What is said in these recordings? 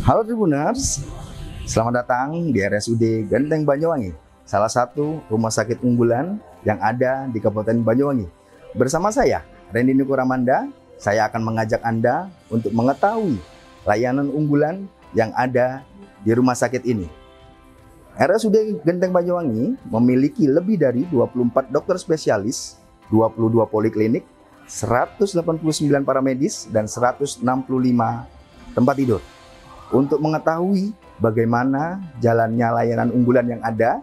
Halo Tribuners, selamat datang di RSUD Genteng Banyuwangi, salah satu rumah sakit unggulan yang ada di Kabupaten Banyuwangi. Bersama saya, Randy Nukuramanda, saya akan mengajak Anda untuk mengetahui layanan unggulan yang ada di rumah sakit ini. RSUD Genteng Banyuwangi memiliki lebih dari 24 dokter spesialis, 22 poliklinik, 189 paramedis, dan 165 tempat tidur. Untuk mengetahui bagaimana jalannya layanan unggulan yang ada,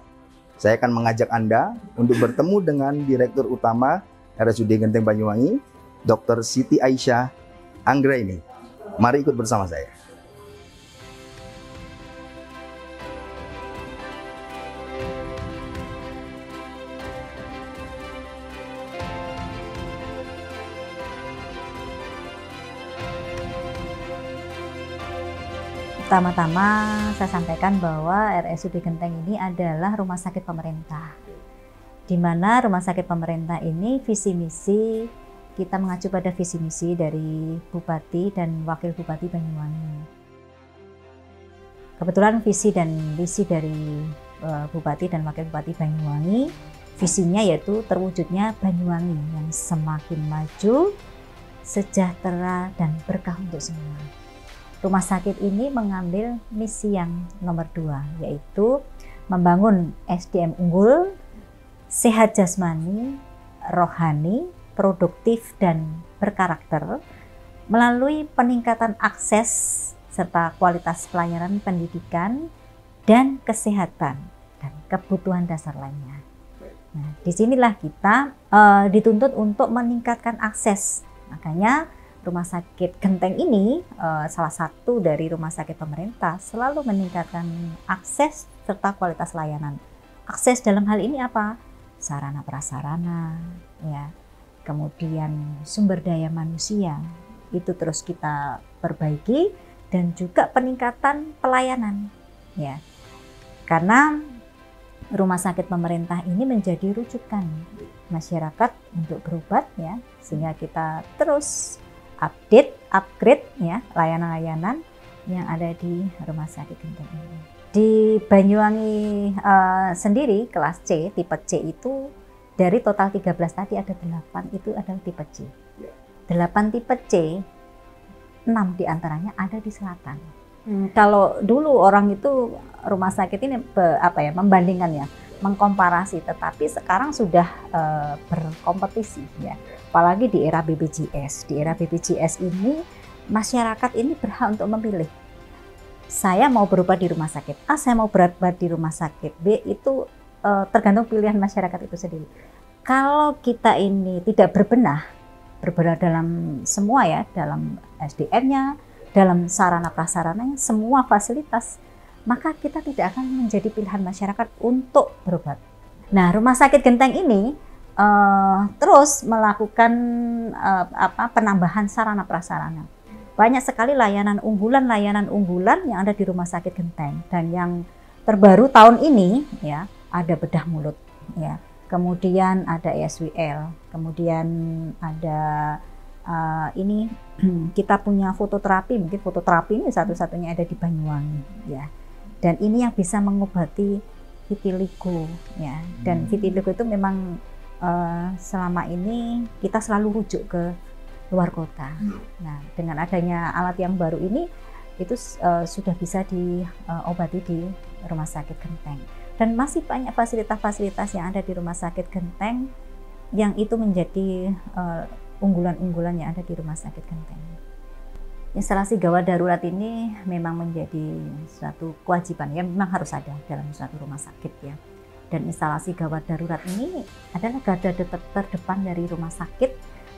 saya akan mengajak Anda untuk bertemu dengan Direktur Utama RSUD Genteng Banyuwangi, Dr. Siti Aisyah Anggraini. Mari ikut bersama saya. Pertama-tama saya sampaikan bahwa RSUD Genteng ini adalah rumah sakit pemerintah, di mana rumah sakit pemerintah ini visi misi kita mengacu pada visi misi dari Bupati dan Wakil Bupati Banyuwangi. Kebetulan visi dan misi dari Bupati dan Wakil Bupati Banyuwangi, visinya yaitu terwujudnya Banyuwangi yang semakin maju, sejahtera dan berkah untuk semua. Rumah sakit ini mengambil misi yang nomor 2, yaitu membangun SDM unggul, sehat jasmani, rohani, produktif, dan berkarakter melalui peningkatan akses serta kualitas pelayanan pendidikan dan kesehatan dan kebutuhan dasar lainnya. Nah, disinilah kita dituntut untuk meningkatkan akses. Makanya Rumah Sakit Genteng ini salah satu dari rumah sakit pemerintah selalu meningkatkan akses serta kualitas layanan. Akses dalam hal ini apa? Sarana prasarana, ya. Kemudian sumber daya manusia itu terus kita perbaiki dan juga peningkatan pelayanan, ya. Karena rumah sakit pemerintah ini menjadi rujukan masyarakat untuk berobat, ya, sehingga kita terus upgrade ya layanan-layanan yang ada di Rumah Sakit Genteng ini. Di Banyuwangi sendiri kelas C, tipe C itu dari total 13 tadi ada 8 itu adalah tipe C. 8 tipe C, 6 diantaranya ada di selatan. Kalau dulu orang itu rumah sakit ini membandingkan ya, mengkomparasi, tetapi sekarang sudah berkompetisi ya. Apalagi di era BPJS. Di era BPJS ini masyarakat ini berhak untuk memilih. Saya mau berobat di rumah sakit A, saya mau berobat di rumah sakit B, itu tergantung pilihan masyarakat itu sendiri. Kalau kita ini tidak berbenah dalam semua ya, dalam SDM-nya, dalam sarana prasarananya, semua fasilitas, maka kita tidak akan menjadi pilihan masyarakat untuk berobat. Nah, Rumah Sakit Genteng ini terus melakukan penambahan sarana prasarana. Banyak sekali layanan unggulan yang ada di Rumah Sakit Genteng, dan yang terbaru tahun ini ya ada bedah mulut, ya. Kemudian ada ESWL, kemudian ada ini kita punya fototerapi, mungkin fototerapi ini satu-satunya ada di Banyuwangi, ya. Dan ini yang bisa mengobati vitiligo, ya. Dan vitiligo itu memang selama ini kita selalu rujuk ke luar kota. Nah, dengan adanya alat yang baru ini itu sudah bisa diobati di Rumah Sakit Genteng. Dan masih banyak fasilitas-fasilitas yang ada di Rumah Sakit Genteng yang itu menjadi unggulan-unggulan yang ada di Rumah Sakit Genteng. Instalasi gawat darurat ini memang menjadi suatu kewajiban yang memang harus ada dalam suatu rumah sakit, ya. Dan instalasi gawat darurat ini adalah garda terdepan dari rumah sakit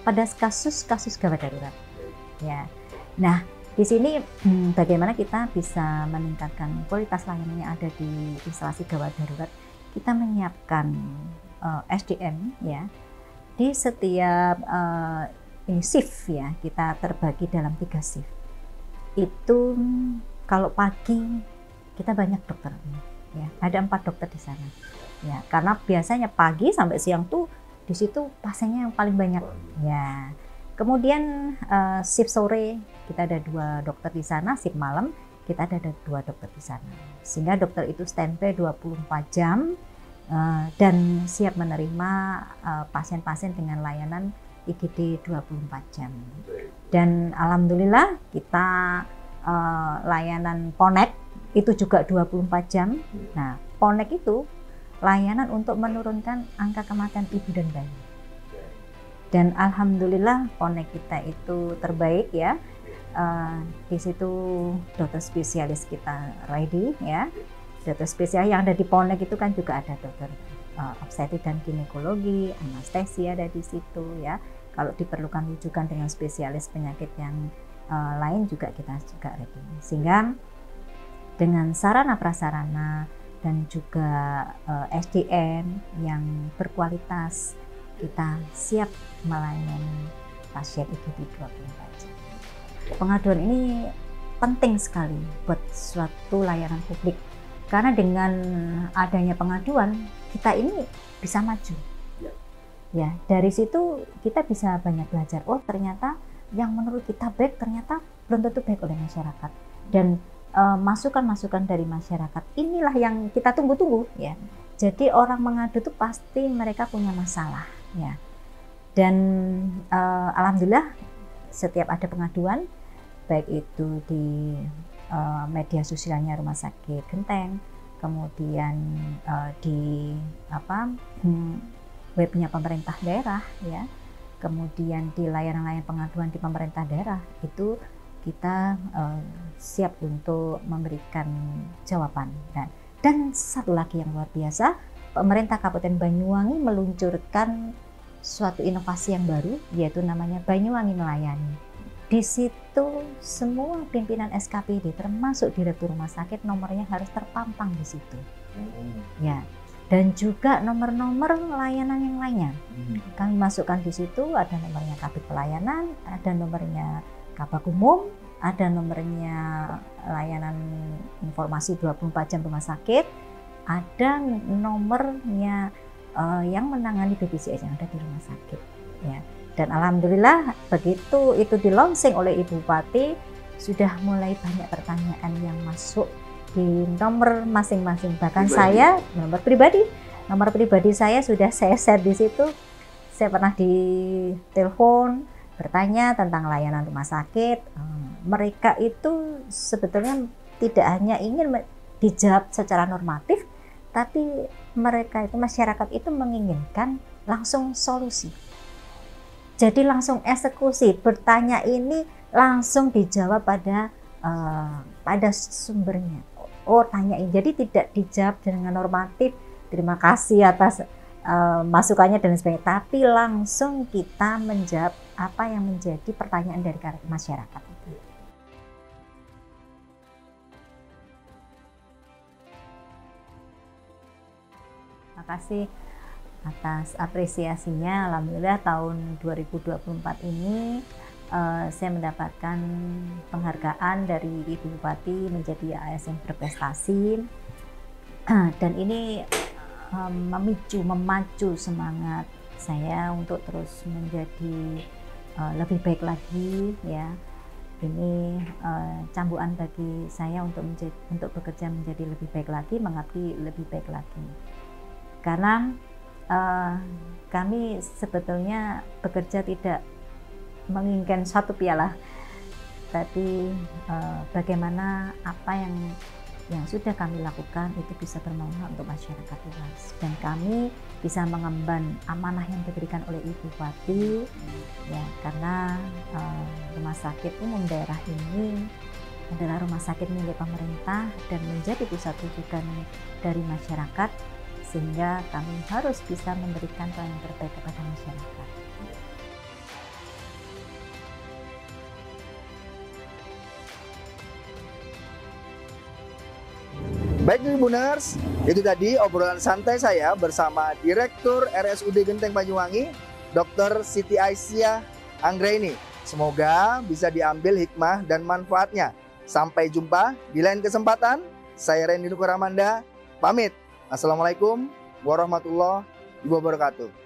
pada kasus-kasus gawat darurat, ya. Nah, di sini bagaimana kita bisa meningkatkan kualitas layanan yang ada di instalasi gawat darurat? Kita menyiapkan SDM, ya, di setiap shift, ya. Kita terbagi dalam 3 shift. Itu kalau pagi kita banyak dokter, ya. Ada 4 dokter di sana. Ya, karena biasanya pagi sampai siang tuh di situ pasiennya yang paling banyak, ya. Kemudian shift sore kita ada 2 dokter di sana, shift malam kita ada 2 dokter di sana. Sehingga dokter itu standby 24 jam dan siap menerima pasien-pasien dengan layanan IGD 24 jam. Dan alhamdulillah kita layanan Ponek itu juga 24 jam. Nah, Ponek itu layanan untuk menurunkan angka kematian ibu dan bayi. Dan alhamdulillah Ponek kita itu terbaik ya. Di situ dokter spesialis kita ready ya. Dokter spesialis yang ada di Ponek itu kan juga ada dokter obstetrik dan ginekologi, anestesi ada di situ ya. Kalau diperlukan rujukan dengan spesialis penyakit yang lain juga kita juga ready. Sehingga dengan sarana prasarana dan juga SDM yang berkualitas, kita siap melayani pasien IGD 24 jam. Pengaduan ini penting sekali buat suatu layanan publik, karena dengan adanya pengaduan kita ini bisa maju. Ya, dari situ kita bisa banyak belajar. Oh, ternyata yang menurut kita baik ternyata belum tentu baik oleh masyarakat. Dan masukan-masukan dari masyarakat inilah yang kita tunggu-tunggu ya. Jadi orang mengadu itu pasti mereka punya masalah ya. Dan alhamdulillah setiap ada pengaduan, baik itu di media sosialnya Rumah Sakit Genteng, kemudian di webnya pemerintah daerah ya, kemudian di layanan-layanan pengaduan di pemerintah daerah, itu kita siap untuk memberikan jawaban. Dan satu lagi yang luar biasa, pemerintah Kabupaten Banyuwangi meluncurkan suatu inovasi yang baru, yaitu namanya Banyuwangi Melayani. Di situ semua pimpinan SKPD termasuk direktur rumah sakit nomornya harus terpampang di situ. Ya. Dan juga nomor-nomor layanan yang lainnya. Kami masukkan di situ, ada nomornya Kabid Pelayanan, ada nomornya Kabak Umum, ada nomornya layanan informasi 24 jam rumah sakit, ada nomornya yang menangani BPJS yang ada di rumah sakit. Ya. Dan alhamdulillah begitu itu di-launching oleh Ibu Bupati, sudah mulai banyak pertanyaan yang masuk di nomor masing-masing. Bahkan saya nomor pribadi saya sudah saya share di situ. Saya pernah ditelepon bertanya tentang layanan rumah sakit. Mereka itu sebetulnya tidak hanya ingin dijawab secara normatif, tapi mereka itu, masyarakat itu menginginkan langsung solusi. Jadi langsung eksekusi, bertanya ini langsung dijawab pada sumbernya. Oh, tanyain. Jadi tidak dijawab dengan normatif, terima kasih atas masukannya dan sebagainya, tapi langsung kita menjawab apa yang menjadi pertanyaan dari masyarakat itu. Terima kasih atas apresiasinya. Alhamdulillah tahun 2024 ini saya mendapatkan penghargaan dari Ibu Bupati menjadi ASN berprestasi, dan ini memacu semangat saya untuk terus menjadi lebih baik lagi ya. Ini cambukan bagi saya untuk bekerja menjadi lebih baik lagi, mengabdi lebih baik lagi, karena kami sebetulnya bekerja tidak menginginkan satu piala, tapi bagaimana apa yang sudah kami lakukan itu bisa bermanfaat untuk masyarakat luas, dan kami bisa mengemban amanah yang diberikan oleh Ibu Bupati ya, karena rumah sakit umum daerah ini adalah rumah sakit milik pemerintah dan menjadi pusat rujukan dari masyarakat, sehingga kami harus bisa memberikan pelayanan terbaik kepada masyarakat. Baik Tribuners, itu tadi obrolan santai saya bersama Direktur RSUD Genteng Banyuwangi, Dr. Siti Aisyah Anggraini. Semoga bisa diambil hikmah dan manfaatnya. Sampai jumpa di lain kesempatan. Saya Randy Nukuramanda, pamit. Assalamualaikum warahmatullahi wabarakatuh.